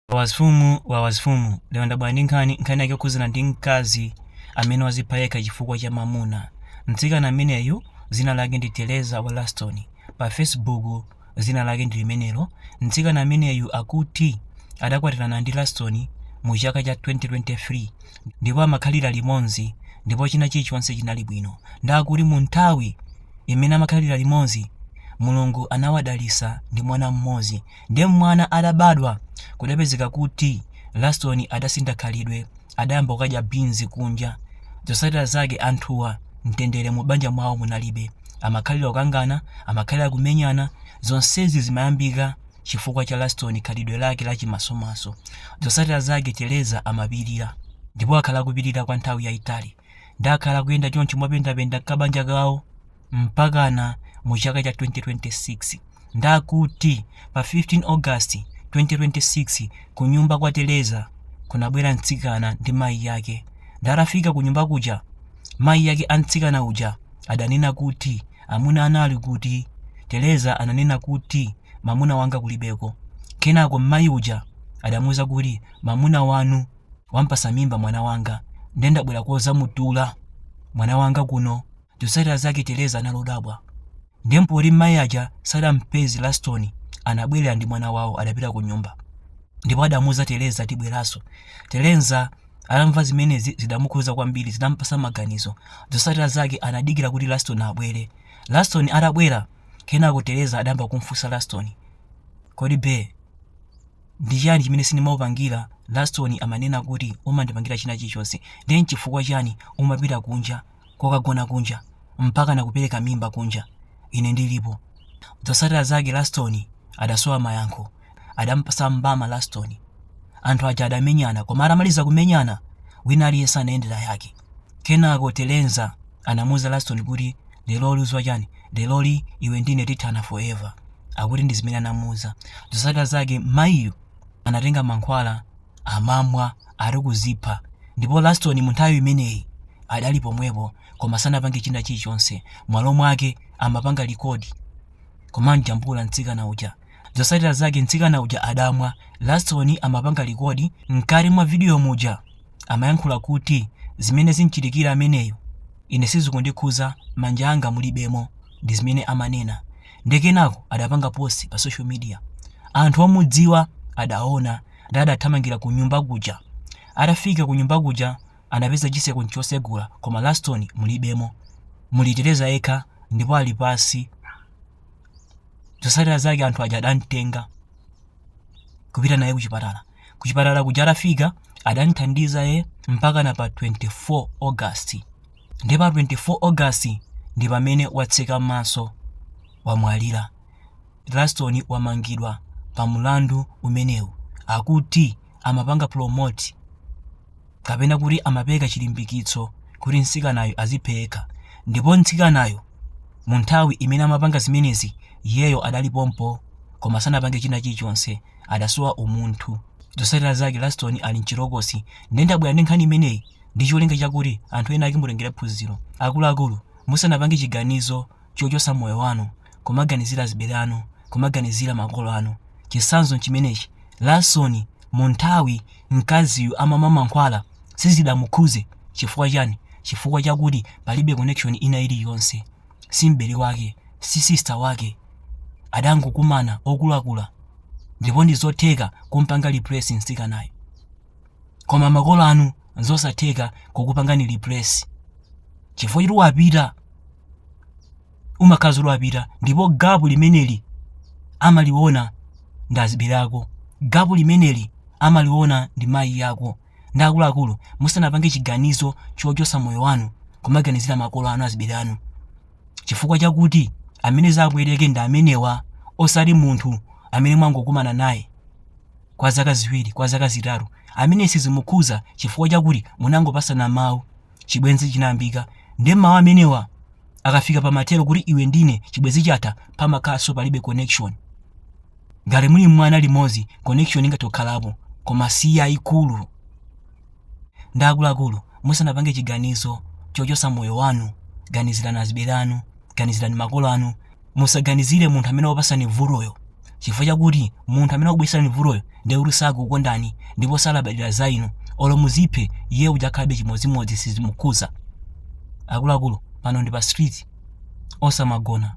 Wawazifumu lero ndabwera ndi nkhani yake kuzina ndi mkazi amene wazipha yekha chifukwa cha mamuna. Mtsikana ameneyu zina lake ndi Teresa Wallaston, pa Facebook zina lake ndi limenelo. Mtsikana ameneyu akuti adakwatirana ndi Laston mu chaka cha 2023 ndipo amakhalira limodzi ndipo china chilichonse chinali bwino. Ndakuti mu nthawi imene amakhalira limodzi Mulungu anawadalitsa ndi mwana mmodzi, ndiye mwana adabadwa kudapezeka kuti Laston adasintha khalidwe, adayamba kudya beans kunja. Zotsatira zake anthuwa mtendere mu banja mwawo munalibe, amakhalira kukangana, amakhalira kumenyana. Zonsezi zimayambika chifukwa cha Laston khalidwe lake lachimasomaso. Zotsatira zake Teresa amapirira ndipo akhala kupirira kwa nthawi yayitali, ndakhala kuyenda choncho mopendapenda kabanja kawo mpakana mu chaka cha 2026. Ndakuti pa 15 August 2026 ku nyumba kwa Teresa kunabwera mtsikana ndi mayi yake. Ndarafika ku nyumba kuja, mayi yake amtsikana uja adanena kuti amuna anali kuti. Teresa ananena kuti mamuna wanga kulibeko. Kenako mayi uja adamuza kuti mamuna wanu wampasa mimba mwana wanga, ndendabwera kozamutula mwana wanga kuno. Zotsatira zake Teresa analodabwa, ndempoti mayi aja sadampezi Laston anabwera ndi mwana wawo adapita ku nyumba ndipo adamuza Teresa tibweraso. Teresa alamva zimene zidamukhuza kwambiri, zidampasa maganizo. Zotsatira zake anadikira kuti Laston abwere. Laston atabwera, kenako Teresa adamba kumfunsa Laston, kodi be ndi chani chimene sindimapangira? Laston amanena kuti umandipangira china chilichonse, ndi chifukwa chani umapita kunja kokagona kunja mpaka nakupereka mimba kunja ine ndilipo? Zotsatira zake Laston adasowa mayankho, adampasa mbama Laston. Anthu aja adamenyana, koma atamaliza kumenyana wina aliyense anayendera yake. Kenako Teresa anamuza Laston kuti lero luzwa chani, leroli iwe ndine tithana forever, akuti ndi zimene anamuza. Zotsatira zake mayiyo anatenga mankhwala amamwa ari kuzipha, ndipo Laston mu nthawi imeneyi adali pomwepo koma sanapange china chilichonse. Mwalo mwake amapanga likodi koma njambula mtsikana uja. Zotsatira zake mtsikana uja adamwa. Laston amapanga likodi mkati mwa video muja amayankhula kuti zimene zinchitikira ameneyo ine sizikundikhuza, manja anga mulibemo, ndi zimene amanena. Ndekenako adapanga post pa social media, anthu omudziwa adaona ndi adathamangira ku nyumba kuja. Atafika ku nyumba kuja anapeza chiseko chosegula koma Laston mulibemo, muli Teresa yekha ndipo ali pasi. Zotsatira zake anthu aja adantenga kupita naye kuchipatala kuja. Atafika adamthandiza ye mpaka na pa 24 August. Ndi pa 24 August ndi pamene watseka maso wamwalira. Laston wamangidwa pa mulandu umenewu, akuti amapanga promote kapena kuti amapeka chilimbikitso kuti mtsikanayo azipheka, ndipo mtsikanayo mu nthawi imene amapanga zimenezi iyeyo adalipompo koma sanapange china chilichonse, adasowa umunthu. Zotsatira zake Laston ali mchirokosi. Ndendabwera ndi nkhani imeneyi ndi cholinga chakuti anthu ena akimutengera phunziro. Akuluakulu musanapange chiganizo chochosa moyo wanu, kumaganizira azibale anu, kumaganizira makolo anu. Chisanzo chimenechi, Laston mu nthawi mkaziyu amamwa mankhwala sizidamukhuze. Chifukwa chani? Chifukwa chakuti palibe connection ina iliyonse, si mbele wake, si sister wake. Adangokumana okuluakulu ndipo ndi zotheka kumpanga replace mtsikanayo, koma makolo anu nzosatheka kukupangani replace. Chifukwa choti wapita umakhazi wapita, ndipo gapu limeneli amaliona ndi azibale ako, gapu limeneli amaliona ndi mayi yako. Ndi akuluakulu musanapange chiganizo chochosa moyo wanu kumaganizira makolo anu, azibale anu, chifukwa chakuti amene zakuyereke ndi amenewa, osati munthu amene mwangokumana naye kwa zaka ziwiri, kwa zaka zitatu, amene sizimukhuza chifukwa chakuti munangopasana mawu, chibwenzi chinayambika. Ndi mawu amenewa akafika pamatero kuti iwe ndine chibwenzi chatha, pamakhaso palibe connection. Ngati muli mwana limodzi connection ingatokhalapo koma si yayikulu. Ndi akuluakulu musanapange chiganizo chochosa moyo wanu, ganizirani azibale anu, ganizirani makolo anu, musaganizire munthu amene wapasani vutoyo, chifukwa chakuti munthu amene akubisani vutoyo ndi kuti sakukondani ndipo salabadira za inu olo muziphe iye ujakhalabe chimodzimodzi sizimukhuza. Akuluakulu pano ndi pa street osamagona.